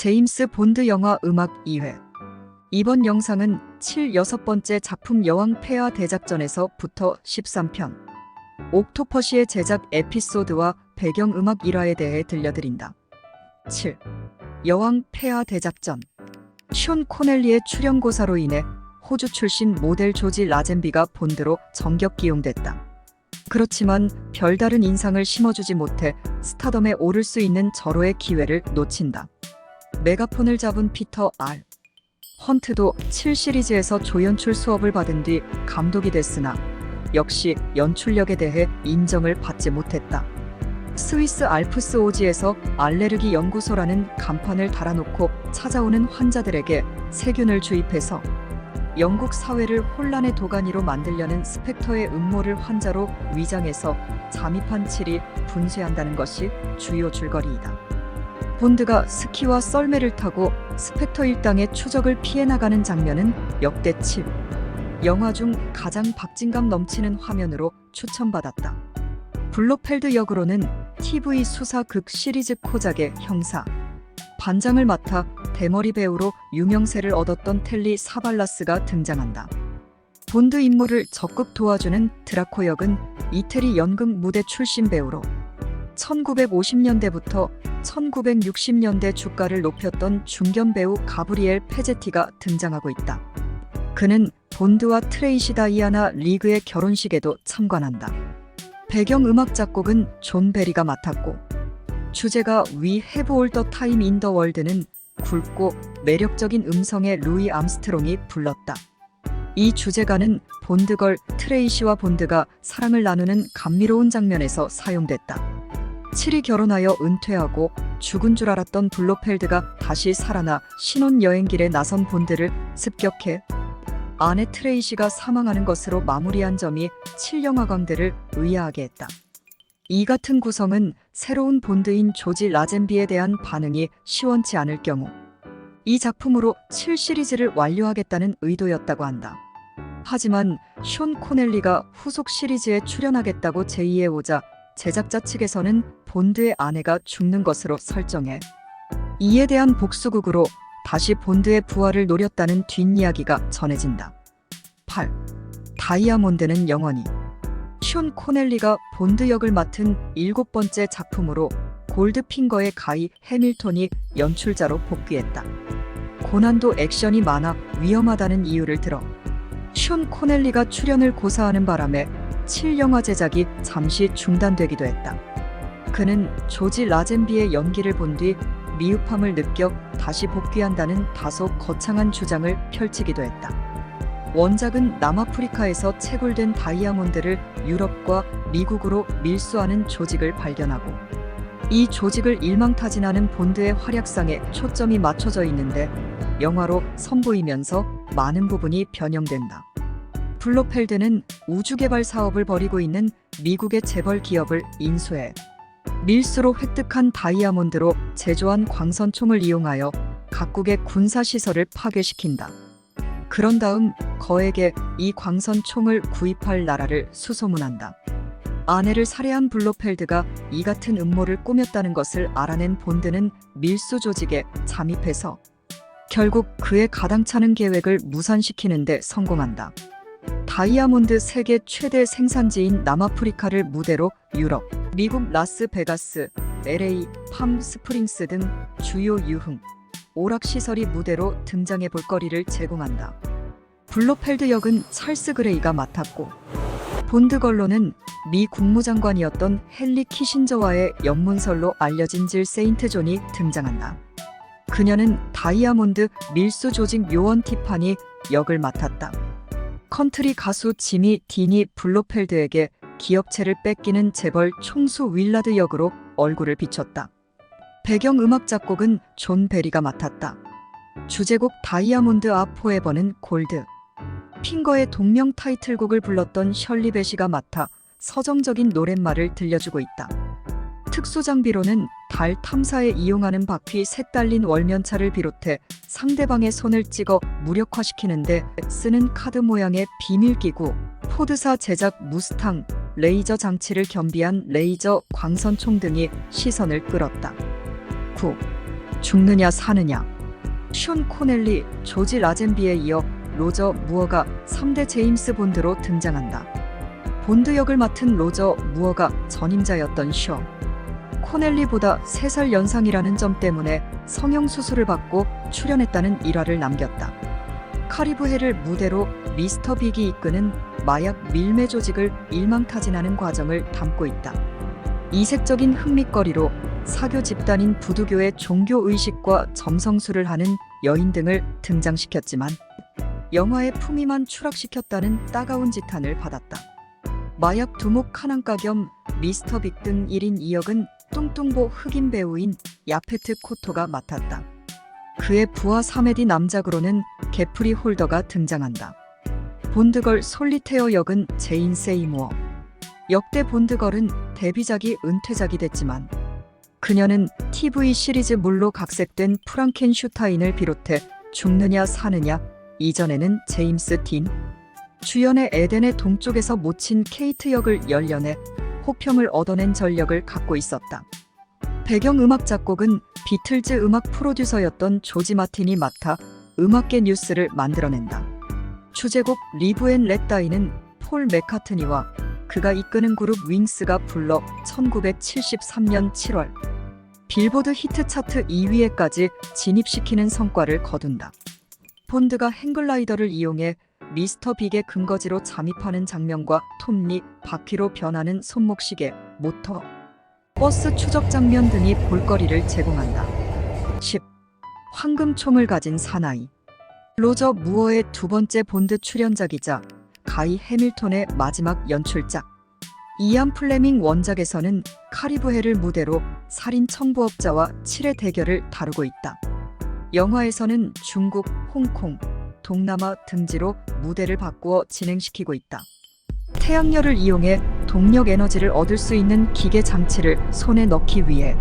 제임스 본드 영화 음악 2회. 이번 영상은 6번째 작품 여왕 폐하 대작전에서부터 13편 옥토퍼시의 제작 에피소드와 배경음악 1화에 대해 들려드린다. 7. 여왕 폐하 대작전. 숀 코넬리의 출연 고사로 인해 호주 출신 모델 조지 라젠비가 본드로 정격 기용됐다. 그렇지만 별다른 인상을 심어주지 못해 스타덤에 오를 수 있는 절호의 기회를 놓친다. 메가폰을 잡은 피터 R. 헌트도 7 시리즈에서 조연출 수업을 받은 뒤 감독이 됐으나 역시 연출력에 대해 인정을 받지 못했다. 스위스 알프스 오지에서 알레르기 연구소라는 간판을 달아놓고 찾아오는 환자들에게 세균을 주입해서 영국 사회를 혼란의 도가니로 만들려는 스펙터의 음모를 환자로 위장해서 잠입한 7이 분쇄한다는 것이 주요 줄거리이다. 본드가 스키와 썰매를 타고 스펙터 일당의 추적을 피해 나가는 장면은 역대 7. 영화 중 가장 박진감 넘치는 화면으로 추천받았다. 블로펠드 역으로는 TV 수사 극 시리즈 코작의 형사 반장을 맡아 대머리 배우로 유명세를 얻었던 텔리 사발라스가 등장한다. 본드 임무를 적극 도와주는 드라코 역은 이태리 연극 무대 출신 배우로 1950년대부터 1960년대 주가를 높였던 중견 배우 가브리엘 페제티가 등장하고 있다. 그는 본드와 트레이시 다이아나 리그의 결혼식에도 참관한다. 배경음악 작곡은 존 베리가 맡았고 주제가 We Have All the Time in the World는 굵고 매력적인 음성의 루이 암스트롱이 불렀다. 이 주제가는 본드걸 트레이시와 본드가 사랑을 나누는 감미로운 장면에서 사용됐다. 7이 결혼하여 은퇴하고 죽은 줄 알았던 블로펠드가 다시 살아나 신혼여행길에 나선 본드를 습격해 아내 트레이시가 사망하는 것으로 마무리한 점이 7영화광들을 의아하게 했다. 이 같은 구성은 새로운 본드인 조지 라젠비에 대한 반응이 시원치 않을 경우 이 작품으로 7 시리즈를 완료하겠다는 의도였다고 한다. 하지만 숀 코넬리가 후속 시리즈에 출연하겠다고 제의해오자 제작자 측에서는 본드의 아내가 죽는 것으로 설정해 이에 대한 복수극으로 다시 본드의 부활을 노렸다는 뒷이야기가 전해진다. 8. 다이아몬드는 영원히. 숀 코넬리가 본드 역을 맡은 7번째 작품으로 골드핑거의 가이 해밀턴이 연출자로 복귀했다. 고난도 액션이 많아 위험하다는 이유를 들어 숀 코넬리가 출연을 고사하는 바람에 7영화 제작이 잠시 중단되기도 했다. 그는 조지 라젠비의 연기를 본 뒤 미흡함을 느껴 다시 복귀한다는 다소 거창한 주장을 펼치기도 했다. 원작은 남아프리카에서 채굴된 다이아몬드를 유럽과 미국으로 밀수하는 조직을 발견하고 이 조직을 일망타진하는 본드의 활약상에 초점이 맞춰져 있는데 영화로 선보이면서 많은 부분이 변형된다. 블로펠드는 우주개발 사업을 벌이고 있는 미국의 재벌 기업을 인수해 밀수로 획득한 다이아몬드로 제조한 광선총을 이용하여 각국의 군사시설을 파괴시킨다. 그런 다음 거액의 이 광선총을 구입할 나라를 수소문한다. 아내를 살해한 블로펠드가 이 같은 음모를 꾸몄다는 것을 알아낸 본드는 밀수 조직에 잠입해서 결국 그의 가당찮은 계획을 무산시키는 데 성공한다. 다이아몬드 세계 최대 생산지인 남아프리카를 무대로 유럽, 미국 라스베가스, LA, 팜 스프링스 등 주요 유흥, 오락시설이 무대로 등장해 볼거리를 제공한다. 블로펠드 역은 찰스 그레이가 맡았고 본드걸로는 미 국무장관이었던 헨리 키신저와의 연문설로 알려진 질 세인트 존이 등장한다. 그녀는 다이아몬드 밀수 조직 요원 티파니 역을 맡았다. 컨트리 가수 지미 딘이 블로펠드에게 기업체를 뺏기는 재벌 총수 윌라드 역으로 얼굴을 비췄다. 배경음악 작곡은 존 베리가 맡았다. 주제곡 다이아몬드 아 포에버는 골드 핑거의 동명 타이틀곡을 불렀던 셜리 베시가 맡아 서정적인 노랫말을 들려주고 있다. 특수장비로는 달 탐사에 이용하는 바퀴 셋 달린 월면차를 비롯해 상대방의 손을 찍어 무력화시키는데 쓰는 카드 모양의 비밀기구, 포드사 제작 무스탕, 레이저 장치를 겸비한 레이저 광선총 등이 시선을 끌었다. 9. 죽느냐 사느냐. 숀 코넬리, 조지 라젠비에 이어 로저 무어가 3대 제임스 본드로 등장한다. 본드 역을 맡은 로저 무어가 전임자였던 셔. 코넬리보다 3살 연상이라는 점 때문에 성형수술을 받고 출연했다는 일화를 남겼다. 카리브해를 무대로 미스터 빅이 이끄는 마약 밀매 조직을 일망타진하는 과정을 담고 있다. 이색적인 흥미거리로 사교 집단인 부두교의 종교의식과 점성술을 하는 여인 등을 등장시켰지만 영화의 품위만 추락시켰다는 따가운 지탄을 받았다. 마약 두목 카난가 겸 미스터 빅 등 1인 2역은 뚱뚱보 흑인 배우인 야페트 코토가 맡았다. 그의 부하 사메디 남작으로는 게프리 홀더가 등장한다. 본드걸 솔리테어 역은 제인 세이무어. 역대 본드걸은 데뷔작이 은퇴작이 됐지만 그녀는 TV 시리즈물로 각색된 프랑켄슈타인을 비롯해 죽느냐 사느냐, 이전에는 제임스 딘, 주연의 에덴의 동쪽에서 모친 케이트 역을 열연해 호평을 얻어낸 전력을 갖고 있었다. 배경음악 작곡은 비틀즈 음악 프로듀서였던 조지 마틴이 맡아 음악계 뉴스를 만들어낸다. 주제곡 리브 앤 렛 다이는 폴 맥카트니와 그가 이끄는 그룹 윙스가 불러 1973년 7월 빌보드 히트 차트 2위에까지 진입시키는 성과를 거둔다. 본드가 행글라이더를 이용해 미스터 빅의 근거지로 잠입하는 장면과 톱니, 바퀴로 변하는 손목시계, 모터, 버스 추적 장면 등이 볼거리를 제공한다. 10. 황금총을 가진 사나이. 로저 무어의 두 번째 본드 출연작이자 가이 해밀턴의 마지막 연출작. 이안 플레밍 원작에서는 카리브해를 무대로 살인 청부업자와 7의 대결을 다루고 있다. 영화에서는 중국, 홍콩, 동남아 등지로 무대를 바꾸어 진행시키고 있다. 태양열을 이용해 동력 에너지를 얻을 수 있는 기계 장치를 손에 넣기 위해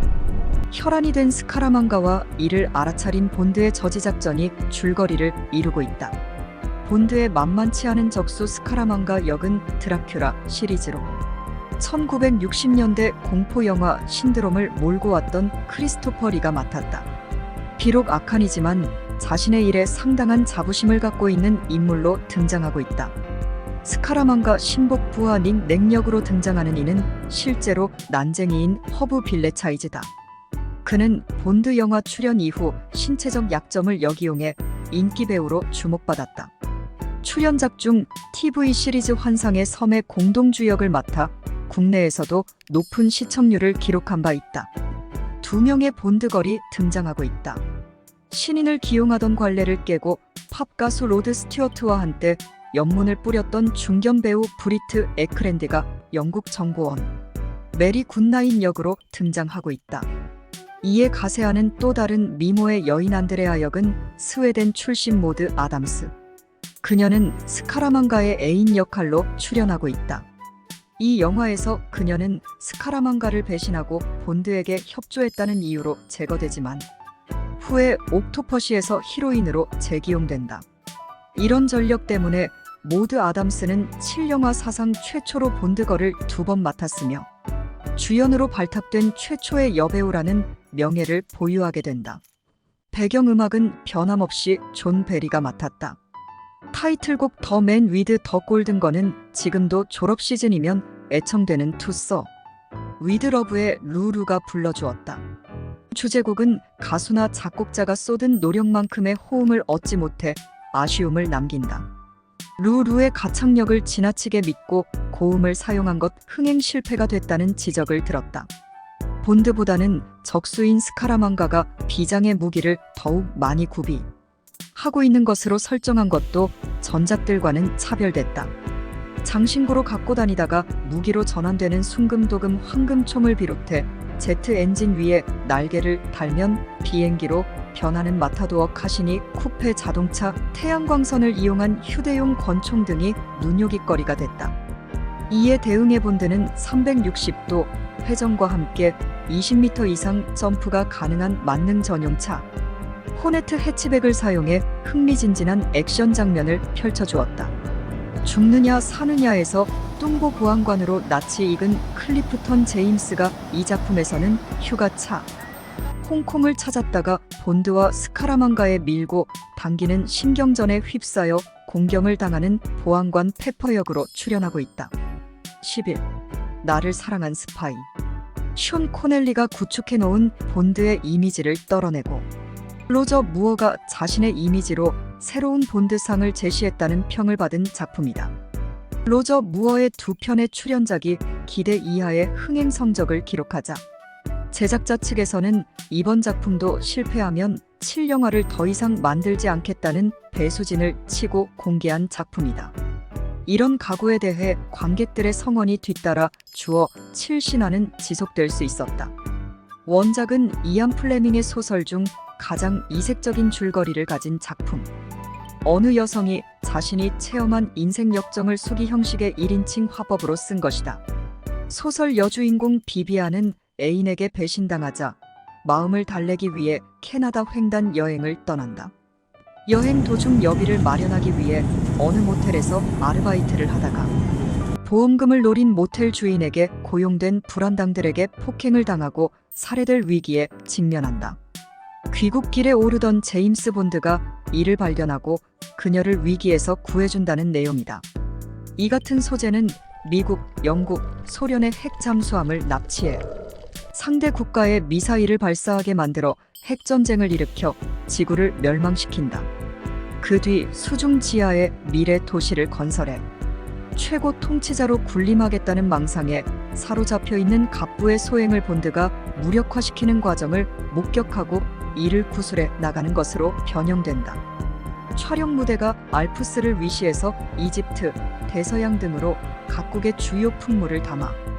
혈안이 된 스카라만가와 이를 알아차린 본드의 저지작전이 줄거리를 이루고 있다. 본드의 만만치 않은 적수 스카라만가 역은 드라큘라 시리즈로 1960년대 공포영화 신드롬을 몰고 왔던 크리스토퍼 리가 맡았다. 비록 악한이지만 자신의 일에 상당한 자부심을 갖고 있는 인물로 등장하고 있다. 스카라만가 신복 부하 닉 넥역으로 등장하는 이는 실제로 난쟁이인 허브 빌레차이즈다. 그는 본드 영화 출연 이후 신체적 약점을 역이용해 인기 배우로 주목받았다. 출연작 중 TV 시리즈 환상의 섬의 공동주역을 맡아 국내에서도 높은 시청률을 기록한 바 있다. 2명의 본드걸이 등장하고 있다. 신인을 기용하던 관례를 깨고 팝 가수 로드 스튜어트와 한때 연문을 뿌렸던 중견 배우 브리트 에크랜드가 영국 정보원 메리 굿나잇 역으로 등장하고 있다. 이에 가세하는 또 다른 미모의 여인 안드레아 역은 스웨덴 출신 모드 아담스. 그녀는 스카라만가의 애인 역할로 출연하고 있다. 이 영화에서 그녀는 스카라만가를 배신하고 본드에게 협조했다는 이유로 제거되지만 후에 옥토퍼시에서 히로인으로 재기용된다. 이런 전력 때문에 모드 아담스는 7영화 사상 최초로 본드걸을 2번 맡았으며 주연으로 발탁된 최초의 여배우라는 명예를 보유하게 된다. 배경음악은 변함없이 존 베리가 맡았다. 타이틀곡 더 맨 위드 더 골든 건은 지금도 졸업 시즌이면 애청되는 투서 위드 러브의 루루가 불러주었다. 주제곡은 가수나 작곡자가 쏟은 노력만큼의 호응을 얻지 못해 아쉬움을 남긴다. 루루의 가창력을 지나치게 믿고 고음을 사용한 것 흥행 실패가 됐다는 지적을 들었다. 본드보다는 적수인 스카라만가가 비장의 무기를 더욱 많이 구비하고 있는 것으로 설정한 것도 전작들과는 차별됐다. 장신구로 갖고 다니다가 무기로 전환되는 순금도금 황금총을 비롯해 제트 엔진 위에 날개를 달면 비행기로 변하는 마타도어 카시니 쿠페 자동차 태양광선을 이용한 휴대용 권총 등이 눈요깃거리가 됐다. 이에 대응해 본드는 360도 회전과 함께 20m 이상 점프가 가능한 만능 전용차 호네트 해치백을 사용해 흥미진진한 액션 장면을 펼쳐주었다. 죽느냐 사느냐에서 뚱보 보안관으로 낯이 익은 클리프턴 제임스가 이 작품에서는 휴가차 홍콩을 찾았다가 본드와 스카라만가에 밀고 당기는 신경전에 휩싸여 공경을 당하는 보안관 페퍼 역으로 출연하고 있다. 10일, 나를 사랑한 스파이. 숀 코넬리가 구축해놓은 본드의 이미지를 떨어내고 로저 무어가 자신의 이미지로 새로운 본드상을 제시했다는 평을 받은 작품이다. 로저 무어의 두 편의 출연작이 기대 이하의 흥행 성적을 기록하자 제작자 측에서는 이번 작품도 실패하면 7영화를 더 이상 만들지 않겠다는 배수진을 치고 공개한 작품이다. 이런 각오에 대해 관객들의 성원이 뒤따라 주어 7신화는 지속될 수 있었다. 원작은 이안 플레밍의 소설 중 가장 이색적인 줄거리를 가진 작품. 어느 여성이 자신이 체험한 인생 역정을 수기 형식의 1인칭 화법으로 쓴 것이다. 소설 여주인공 비비안은 애인에게 배신당하자 마음을 달래기 위해 캐나다 횡단 여행을 떠난다. 여행 도중 여비를 마련하기 위해 어느 모텔에서 아르바이트를 하다가 보험금을 노린 모텔 주인에게 고용된 불안당들에게 폭행을 당하고 살해될 위기에 직면한다. 귀국길에 오르던 제임스 본드가 이를 발견하고 그녀를 위기에서 구해준다는 내용이다. 이 같은 소재는 미국, 영국, 소련의 핵 잠수함을 납치해 상대 국가에 미사일을 발사하게 만들어 핵전쟁을 일으켜 지구를 멸망시킨다. 그 뒤 수중 지하에 미래 도시를 건설해 최고 통치자로 군림하겠다는 망상에 사로잡혀 있는 갑부의 소행을 본드가 무력화시키는 과정을 목격하고 이를 구술해 나가는 것으로 변형된다. 촬영 무대가 알프스를 위시해서 이집트, 대서양 등으로 각국의 주요 풍물을 담아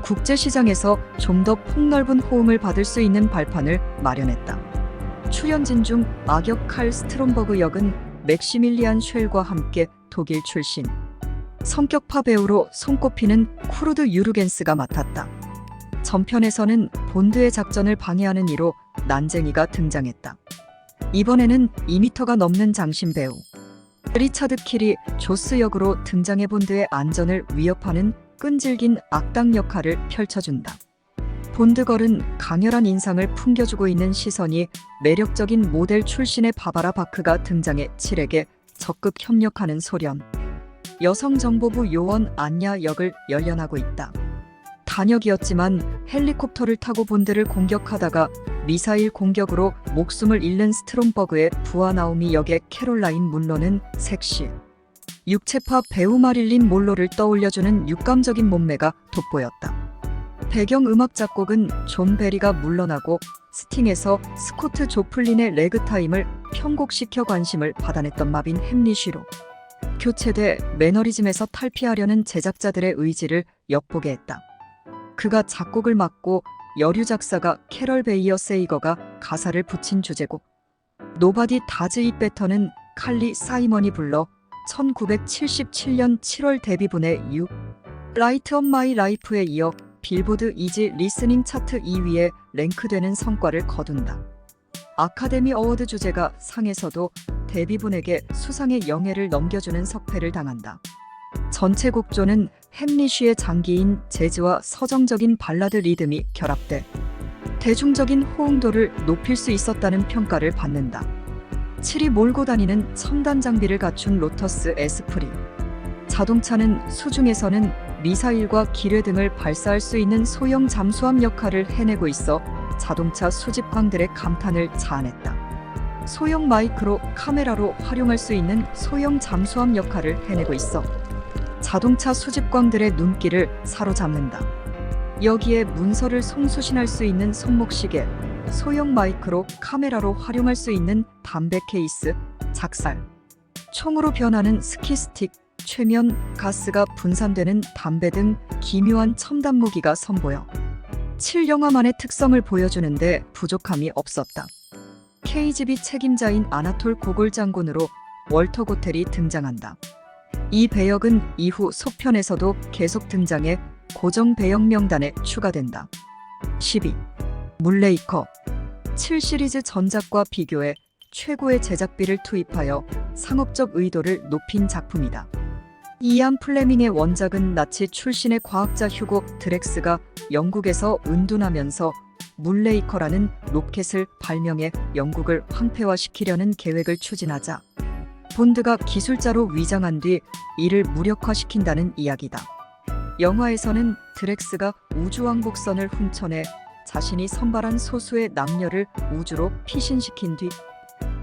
국제시장에서 좀 더 폭넓은 호응을 받을 수 있는 발판을 마련했다. 출연진 중 악역 칼 스트롬버그 역은 맥시밀리안 쉘과 함께 독일 출신 성격파 배우로 손꼽히는 쿠르드 유르겐스가 맡았다. 전편에서는 본드의 작전을 방해하는 이로 난쟁이가 등장했다. 이번에는 2m가 넘는 장신 배우 리차드 킬이 조스 역으로 등장해 본드의 안전을 위협하는 끈질긴 악당 역할을 펼쳐준다. 본드걸은 강렬한 인상을 풍겨주고 있는 시선이 매력적인 모델 출신의 바바라 바크가 등장해 칠에게 적극 협력하는 소련 여성정보부 요원 안야 역을 연연하고 있다. 단역이었지만 헬리콥터를 타고 본드를 공격하다가 미사일 공격으로 목숨을 잃는 스트롬버그의 부하 나오미 역의 캐롤라인 문로는 섹시 육체파 배우 마릴린 몰로를 떠올려주는 육감적인 몸매가 돋보였다. 배경음악 작곡은 존 베리가 물러나고 스팅에서 스코트 조플린의 레그타임을 편곡시켜 관심을 받아냈던 마빈 햄리쉬로 교체돼 매너리즘에서 탈피하려는 제작자들의 의지를 엿보게 했다. 그가 작곡을 맡고 여류 작사가 캐럴 베이어 세이거가 가사를 붙인 주제곡 노바디 다즈 잇 베터는 칼리 사이먼이 불러 1977년 7월 데뷔분의 You Light Up My Life에 이어 빌보드 이지 리스닝 차트 2위에 랭크되는 성과를 거둔다. 아카데미 어워드 주제가 상에서도 데뷔분에게 수상의 영예를 넘겨주는 석패를 당한다. 전체 곡조는 햄리쉬의 장기인 재즈와 서정적인 발라드 리듬이 결합돼 대중적인 호응도를 높일 수 있었다는 평가를 받는다. 7이 몰고 다니는 첨단 장비를 갖춘 로터스 에스프리 자동차는 수중에서는 미사일과 기뢰 등을 발사할 수 있는 소형 잠수함 역할을 해내고 있어 자동차 수집광들의 감탄을 자아냈다. 소형 마이크로 카메라로 활용할 수 있는 소형 잠수함 역할을 해내고 있어 자동차 수집광들의 눈길을 사로잡는다. 여기에 문서를 송수신할 수 있는 손목시계, 소형 마이크로 카메라로 활용할 수 있는 담배 케이스, 작살, 총으로 변하는 스키스틱, 최면, 가스가 분산되는 담배 등 기묘한 첨단 무기가 선보여 7영화만의 특성을 보여주는데 부족함이 없었다. KGB 책임자인 아나톨 고골 장군으로 월터 고텔이 등장한다. 이 배역은 이후 속편에서도 계속 등장해 고정 배역 명단에 추가된다. 12. 물레이커 7 시리즈 전작과 비교해 최고의 제작비를 투입하여 상업적 의도를 높인 작품이다. 이안 플레밍의 원작은 나치 출신의 과학자 휴고 드렉스가 영국에서 은둔하면서 물레이커라는 로켓을 발명해 영국을 황폐화시키려는 계획을 추진하자 본드가 기술자로 위장한 뒤 이를 무력화시킨다는 이야기다. 영화에서는 드렉스가 우주왕복선을 훔쳐내 자신이 선발한 소수의 남녀를 우주로 피신시킨 뒤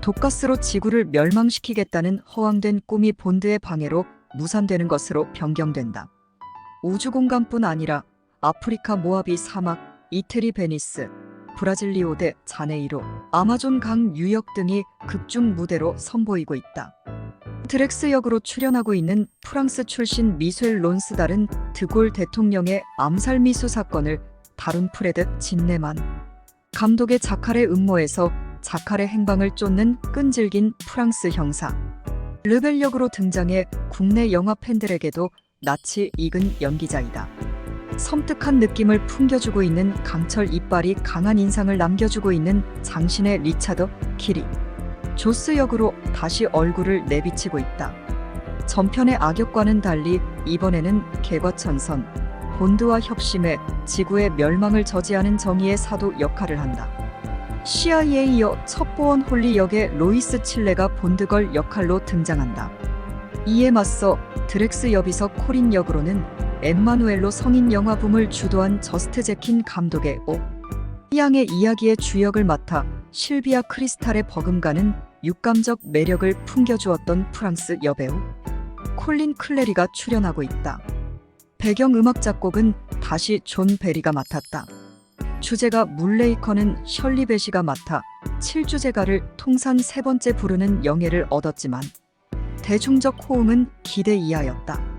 독가스로 지구를 멸망시키겠다는 허황된 꿈이 본드의 방해로 무산되는 것으로 변경된다. 우주공간뿐 아니라 아프리카 모하비 사막, 이태리 베니스, 브라질 리오 데 자네이로, 아마존 강 뉴욕 등이 극중 무대로 선보이고 있다. 드렉스 역으로 출연하고 있는 프랑스 출신 미셸 론스달은 드골 대통령의 암살 미수 사건을 다룬 프레드 진네만, 감독의 자칼의 음모에서 자칼의 행방을 쫓는 끈질긴 프랑스 형사 르벨 역으로 등장해 국내 영화 팬들에게도 낯이 익은 연기자이다. 섬뜩한 느낌을 풍겨주고 있는 강철 이빨이 강한 인상을 남겨주고 있는 장신의 리차드 키리 조스 역으로 다시 얼굴을 내비치고 있다. 전편의 악역과는 달리 이번에는 개과천선, 본드와 협심해 지구의 멸망을 저지하는 정의의 사도 역할을 한다. CIA에 이어 첩보원 홀리 역의 로이스 칠레가 본드걸 역할로 등장한다. 이에 맞서 드렉스 여비서 코린 역으로는 엠마누엘로 성인 영화붐을 주도한 저스트 제킨 감독의 오 양의 이야기의 주역을 맡아 실비아 크리스탈의 버금가는 육감적 매력을 풍겨주었던 프랑스 여배우 콜린 클레리가 출연하고 있다. 배경음악 작곡은 다시 존 베리가 맡았다. 주제가 물레이커는 셜리 베시가 맡아 7주제가를 통산 3번째 부르는 영예를 얻었지만 대중적 호응은 기대 이하였다.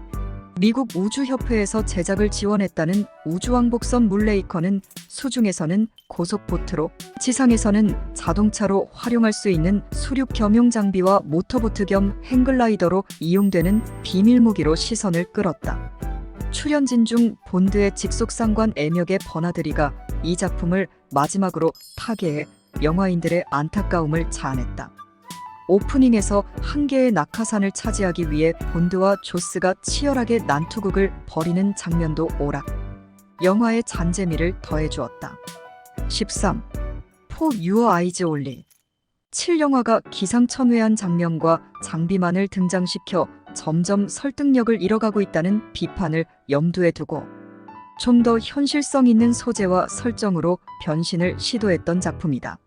미국 우주협회에서 제작을 지원했다는 우주왕복선 물레이커는 수중에서는 고속보트로, 지상에서는 자동차로 활용할 수 있는 수륙 겸용 장비와 모터보트 겸 행글라이더로 이용되는 비밀무기로 시선을 끌었다. 출연진 중 본드의 직속상관 애멱의 버나드리가 이 작품을 마지막으로 타계해 영화인들의 안타까움을 자아냈다. 오프닝에서 한 개의 낙하산을 차지하기 위해 본드와 조스가 치열하게 난투극을 벌이는 장면도 오락 영화의 잔재미를 더해주었다. 13. For Your Eyes Only 7영화가 기상천외한 장면과 장비만을 등장시켜 점점 설득력을 잃어가고 있다는 비판을 염두에 두고 좀 더 현실성 있는 소재와 설정으로 변신을 시도했던 작품이다.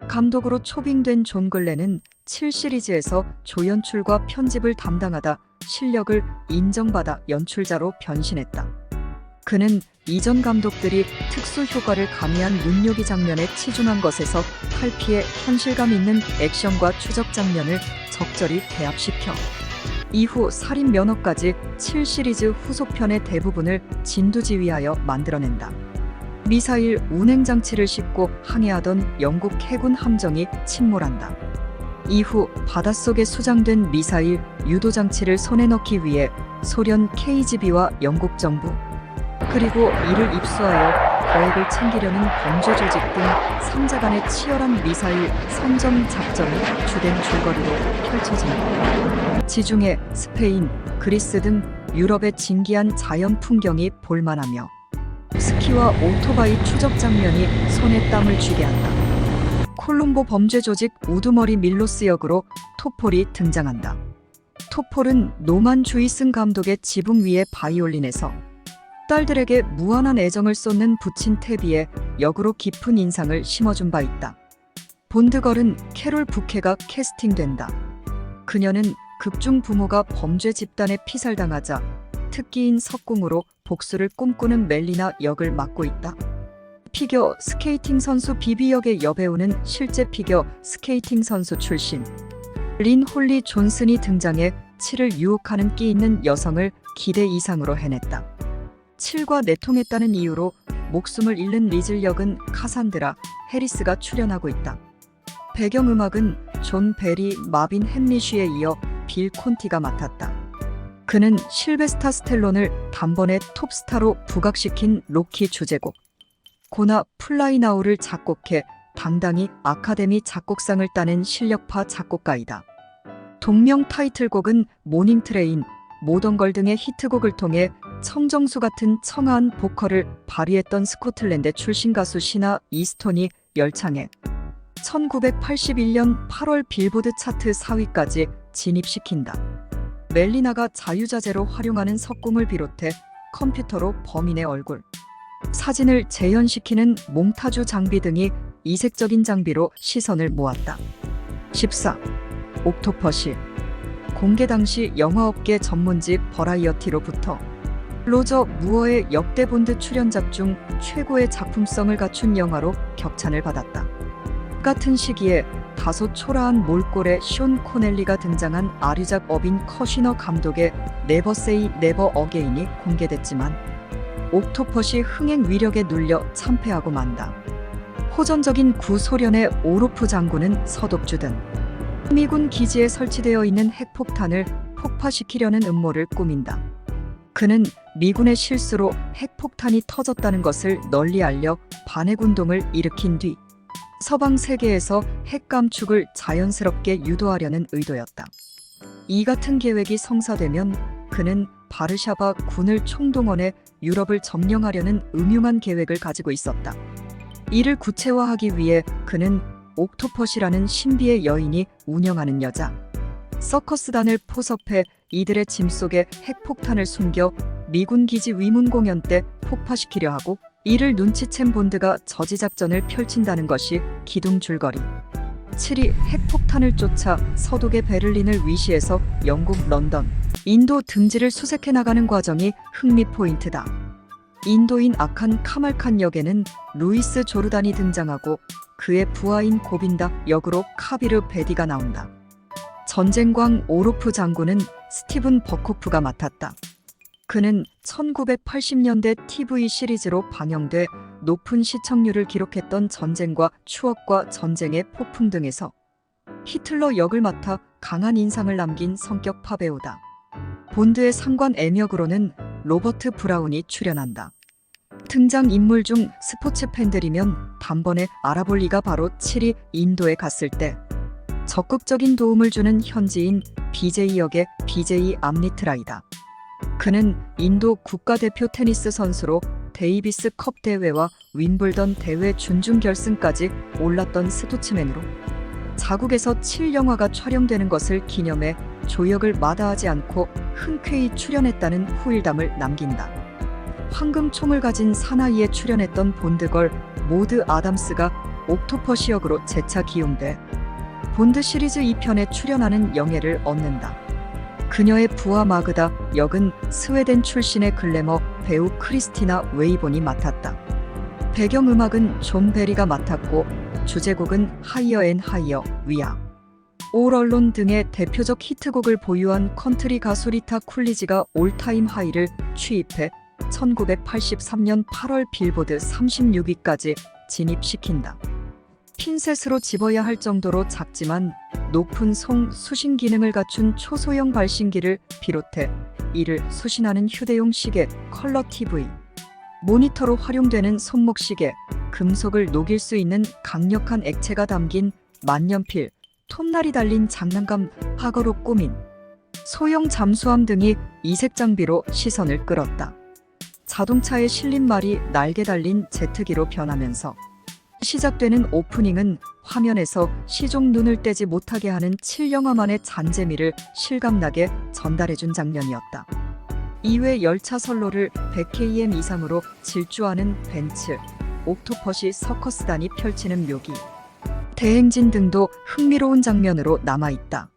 감독으로 초빙된 존 글렌은 7 시리즈에서 조연출과 편집을 담당하다 실력을 인정받아 연출자로 변신했다. 그는 이전 감독들이 특수 효과를 가미한 눈요기 장면에 치중한 것에서 탈피해 현실감 있는 액션과 추적 장면을 적절히 배합시켜 이후 살인 면허까지 7 시리즈 후속편의 대부분을 진두지휘하여 만들어낸다. 미사일 운행장치를 싣고 항해하던 영국 해군 함정이 침몰한다. 이후 바닷속에 수장된 미사일 유도장치를 손에 넣기 위해 소련 KGB와 영국 정부, 그리고 이를 입수하여 거액을 챙기려는 범죄 조직 등 3자 간의 치열한 미사일 선점 작전이 주된 줄거리로 펼쳐진다. 지중해, 스페인, 그리스 등 유럽의 진기한 자연 풍경이 볼만하며 스키와 오토바이 추적 장면이 손에 땀을 쥐게 한다. 콜롬보 범죄 조직 우두머리 밀로스 역으로 토폴이 등장한다. 토폴은 노만 주이슨 감독의 지붕 위의 바이올린에서 딸들에게 무한한 애정을 쏟는 부친 태비의 역으로 깊은 인상을 심어준 바 있다. 본드걸은 캐롤 부케가 캐스팅된다. 그녀는 극중 부모가 범죄 집단에 피살당하자 특기인 석궁으로 복수를 꿈꾸는 멜리나 역을 맡고 있다. 피겨 스케이팅 선수 비비 역의 여배우는 실제 피겨 스케이팅 선수 출신 린 홀리 존슨이 등장해 7을 유혹하는 끼 있는 여성을 기대 이상으로 해냈다. 7과 내통했다는 이유로 목숨을 잃는 리즐 역은 카산드라 해리스가 출연하고 있다. 배경음악은 존 베리, 마빈 햄리쉬에 이어 빌 콘티가 맡았다. 그는 실베스타 스텔론을 단번에 톱스타로 부각시킨 로키 주제곡 고나 플라이나우를 작곡해 당당히 아카데미 작곡상을 따낸 실력파 작곡가이다. 동명 타이틀곡은 모닝트레인, 모던걸 등의 히트곡을 통해 청정수 같은 청아한 보컬을 발휘했던 스코틀랜드 출신 가수 시나 이스톤이 열창해 1981년 8월 빌보드 차트 4위까지 진입시킨다. 멜리나가 자유자재로 활용하는 석궁을 비롯해 컴퓨터로 범인의 얼굴, 사진을 재현시키는 몽타주 장비 등이 이색적인 장비로 시선을 모았다. 14. 옥토퍼시. 공개 당시 영화업계 전문지 버라이어티로부터 로저 무어의 역대 본드 출연작 중 최고의 작품성을 갖춘 영화로 격찬을 받았다. 같은 시기에 다소 초라한 몰골의 숀 코넬리가 등장한 아류작 어빈 커시너 감독의 네버 세이 네버 어게인이 공개됐지만 옥토퍼시 흥행 위력에 눌려 참패하고 만다. 호전적인 구소련의 오로프 장군은 서독주든 미군 기지에 설치되어 있는 핵폭탄을 폭파시키려는 음모를 꾸민다. 그는 미군의 실수로 핵폭탄이 터졌다는 것을 널리 알려 반핵운동을 일으킨 뒤 서방 세계에서 핵 감축을 자연스럽게 유도하려는 의도였다. 이 같은 계획이 성사되면 그는 바르샤바 군을 총동원해 유럽을 점령하려는 음흉한 계획을 가지고 있었다. 이를 구체화하기 위해 그는 옥토퍼시라는 신비의 여인이 운영하는 여자 서커스단을 포섭해 이들의 짐 속에 핵폭탄을 숨겨 미군 기지 위문 공연 때 폭파시키려 하고, 이를 눈치챈 본드가 저지작전을 펼친다는 것이 기둥줄거리. 7위 핵폭탄을 쫓아 서독의 베를린을 위시해서 영국, 런던, 인도 등지를 수색해 나가는 과정이 흥미 포인트다. 인도인 아칸 카말칸 역에는 루이스 조르단이 등장하고 그의 부하인 고빈다 역으로 카비르 베디가 나온다. 전쟁광 오로프 장군은 스티븐 버코프가 맡았다. 그는 1980년대 TV 시리즈로 방영돼 높은 시청률을 기록했던 전쟁과 추억과 전쟁의 폭풍 등에서 히틀러 역을 맡아 강한 인상을 남긴 성격 파배우다. 본드의 상관 M역으로는 로버트 브라운이 출연한다. 등장인물 중 스포츠 팬들이면 단번에 알아볼 리가 바로 7위 인도에 갔을 때 적극적인 도움을 주는 현지인 BJ 역의 BJ 암리트라이다. 그는 인도 국가대표 테니스 선수로 데이비스 컵 대회와 윈블던 대회 준중결승까지 올랐던 스포츠맨으로 자국에서 7영화가 촬영되는 것을 기념해 조역을 마다하지 않고 흔쾌히 출연했다는 후일담을 남긴다. 황금총을 가진 사나이에 출연했던 본드걸 모드 아담스가 옥토퍼시 역으로 재차 기용돼 본드 시리즈 2편에 출연하는 영예를 얻는다. 그녀의 부하 마그다 역은 스웨덴 출신의 글래머 배우 크리스티나 웨이본이 맡았다. 배경음악은 존 베리가 맡았고 주제곡은 하이어 앤 하이어, 위아, 올 얼론 등의 대표적 히트곡을 보유한 컨트리 가수 리타 쿨리지가 올타임 하이를 취입해 1983년 8월 빌보드 36위까지 진입시킨다. 핀셋으로 집어야 할 정도로 작지만 높은 수신 기능을 갖춘 초소형 발신기를 비롯해 이를 수신하는 휴대용 시계, 컬러 TV, 모니터로 활용되는 손목시계, 금속을 녹일 수 있는 강력한 액체가 담긴 만년필, 톱날이 달린 장난감 하거로 꾸민 소형 잠수함 등이 이색 장비로 시선을 끌었다. 자동차에 실린 말이 날개 달린 제트기로 변하면서 시작되는 오프닝은 화면에서 시종 눈을 떼지 못하게 하는 7영화만의 잔재미를 실감나게 전달해준 장면이었다. 이외 열차 선로를 100km 이상으로 질주하는 벤츠, 옥토퍼시 서커스단이 펼치는 묘기, 대행진 등도 흥미로운 장면으로 남아있다.